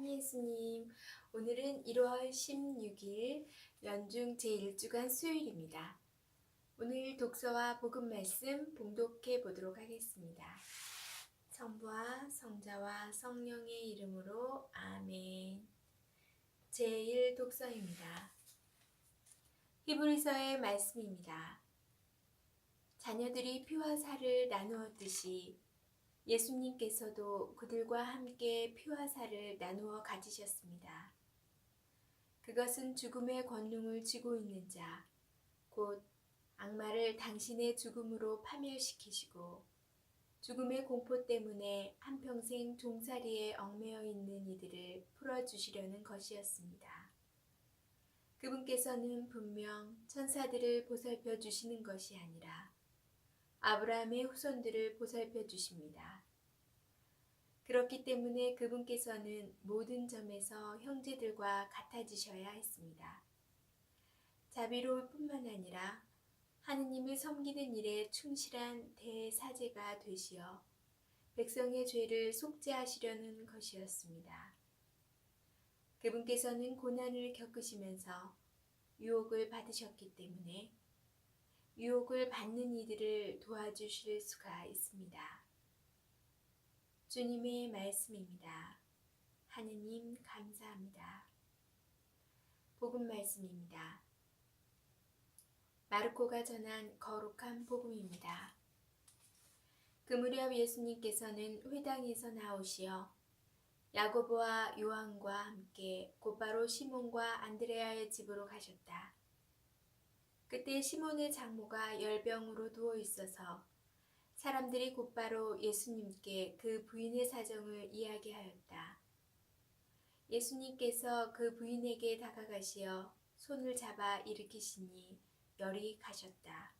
예수님, 오늘은 1월 16일 연중 제1주간 수요일입니다. 오늘 독서와 복음 말씀 봉독해 보도록 하겠습니다. 성부와 성자와 성령의 이름으로 아멘. 제1 독서입니다. 히브리서의 말씀입니다. 자녀들이 피와 살을 나누었듯이 예수님께서도 그들과 함께 피와 살을 나누어 가지셨습니다. 그것은 죽음의 권능을 쥐고 있는 자, 곧 악마를 당신의 죽음으로 파멸시키시고 죽음의 공포 때문에 한평생 종살이에 얽매여 있는 이들을 풀어주시려는 것이었습니다. 그분께서는 분명 천사들을 보살펴 주시는 것이 아니라 아브라함의 후손들을 보살펴 주십니다. 그렇기 때문에 그분께서는 모든 점에서 형제들과 같아지셔야 했습니다. 자비로울 뿐만 아니라 하느님을 섬기는 일에 충실한 대사제가 되시어 백성의 죄를 속죄하시려는 것이었습니다. 그분께서는 고난을 겪으시면서 유혹을 받으셨기 때문에 유혹을 받는 이들을 도와주실 수가 있습니다. 주님의 말씀입니다. 하느님 감사합니다. 복음 말씀입니다. 마르코가 전한 거룩한 복음입니다. 그 무렵 예수님께서는 회당에서 나오시어 야고보와 요한과 함께 곧바로 시몬과 안드레아의 집으로 가셨다. 그때 시몬의 장모가 열병으로 누워 있어서 사람들이 곧바로 예수님께 그 부인의 사정을 이야기하였다. 예수님께서 그 부인에게 다가가시어 손을 잡아 일으키시니 열이 가셨다.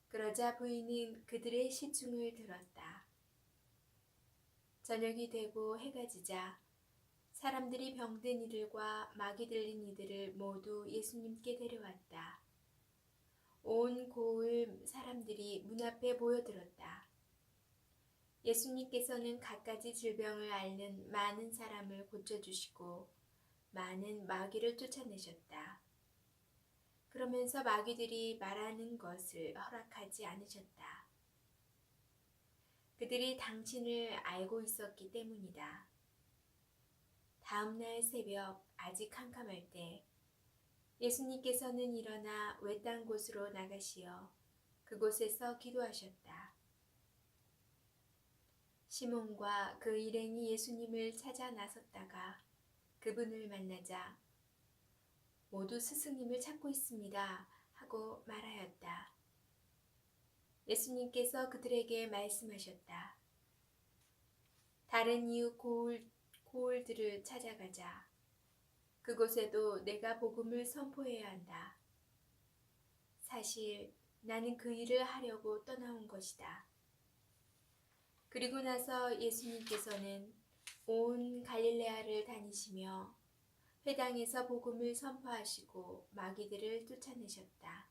그러자 부인은 그들의 시중을 들었다. 저녁이 되고 해가 지자 사람들이 병든 이들과 마귀 들린 이들을 모두 예수님께 데려왔다. 온 고을 사람들이 문 앞에 모여들었다. 예수님께서는 갖가지 질병을 앓는 많은 사람을 고쳐주시고 많은 마귀를 쫓아내셨다. 그러면서 마귀들이 말하는 것을 허락하지 않으셨다. 그들이 당신을 알고 있었기 때문이다. 다음 날 새벽 아직 캄캄할 때 예수님께서는 일어나 외딴 곳으로 나가시어 그곳에서 기도하셨다. 시몬과 그 일행이 예수님을 찾아 나섰다가 그분을 만나자 모두 스승님을 찾고 있습니다 하고 말하였다. 예수님께서 그들에게 말씀하셨다. 다른 이웃 고을들을 찾아가자. 그곳에도 내가 복음을 선포해야 한다. 사실 나는 그 일을 하려고 떠나온 것이다. 그리고 나서 예수님께서는 온 갈릴레아를 다니시며 회당에서 복음을 선포하시고 마귀들을 쫓아내셨다.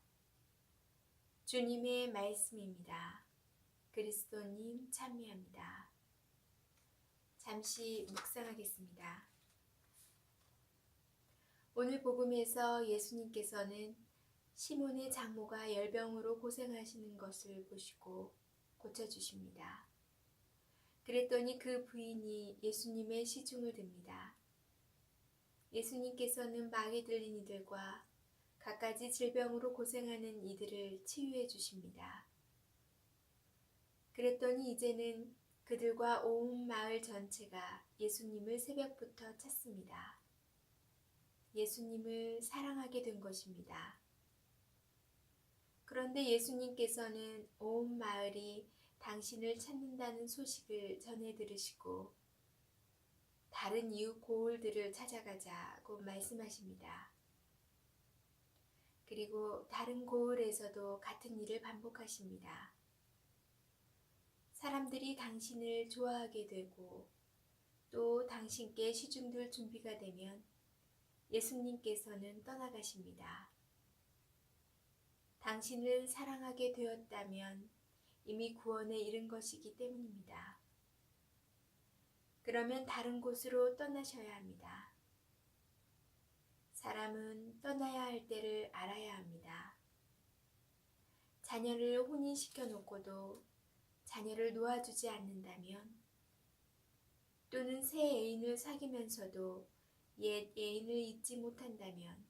주님의 말씀입니다. 그리스도님 찬미합니다. 잠시 묵상하겠습니다. 오늘 복음에서 예수님께서는 시몬의 장모가 열병으로 고생하시는 것을 보시고 고쳐주십니다. 그랬더니 그 부인이 예수님의 시중을 듭니다. 예수님께서는 마귀 들린 이들과 갖가지 질병으로 고생하는 이들을 치유해 주십니다. 그랬더니 이제는 그들과 온 마을 전체가 예수님을 새벽부터 찾습니다. 예수님을 사랑하게 된 것입니다. 그런데 예수님께서는 온 마을이 당신을 찾는다는 소식을 전해 들으시고 다른 이웃 고을들을 찾아가자고 말씀하십니다. 그리고 다른 고을에서도 같은 일을 반복하십니다. 사람들이 당신을 좋아하게 되고 또 당신께 시중들 준비가 되면 예수님께서는 떠나가십니다. 당신을 사랑하게 되었다면 이미 구원에 이른 것이기 때문입니다. 그러면 다른 곳으로 떠나셔야 합니다. 사람은 떠나야 할 때를 알아야 합니다. 자녀를 혼인시켜 놓고도 자녀를 놓아주지 않는다면, 또는 새 애인을 사귀면서도 옛 애인을 잊지 못한다면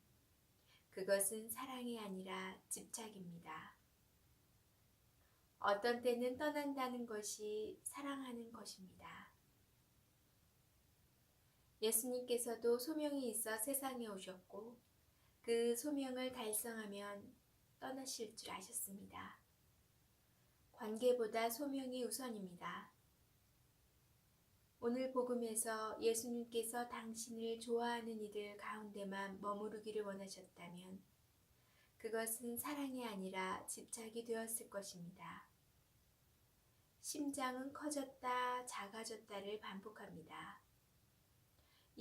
그것은 사랑이 아니라 집착입니다. 어떤 때는 떠난다는 것이 사랑하는 것입니다. 예수님께서도 소명이 있어 세상에 오셨고 그 소명을 달성하면 떠나실 줄 아셨습니다. 관계보다 소명이 우선입니다. 오늘 복음에서 예수님께서 당신을 좋아하는 이들 가운데만 머무르기를 원하셨다면 그것은 사랑이 아니라 집착이 되었을 것입니다. 심장은 커졌다 작아졌다를 반복합니다.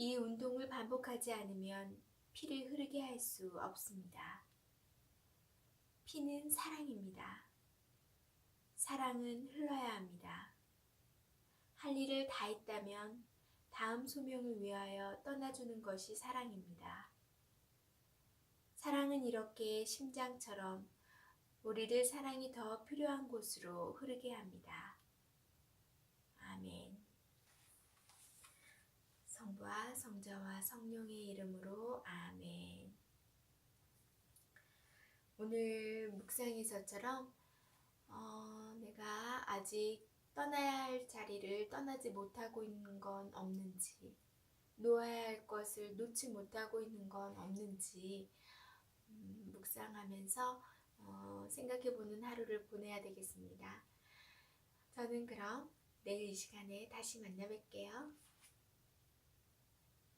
이 운동을 반복하지 않으면 피를 흐르게 할 수 없습니다. 피는 사랑입니다. 사랑은 흘러야 합니다. 할 일을 다 했다면 다음 소명을 위하여 떠나주는 것이 사랑입니다. 사랑은 이렇게 심장처럼 우리를 사랑이 더 필요한 곳으로 흐르게 합니다. 아멘. 성부와 성자와 성령의 이름으로 아멘. 오늘 묵상에서처럼 내가 아직 떠나야 할 자리를 떠나지 못하고 있는 건 없는지, 놓아야 할 것을 놓지 못하고 있는 건 없는지 묵상하면서 생각해보는 하루를 보내야 되겠습니다. 저는 그럼 내일 이 시간에 다시 만나 뵐게요.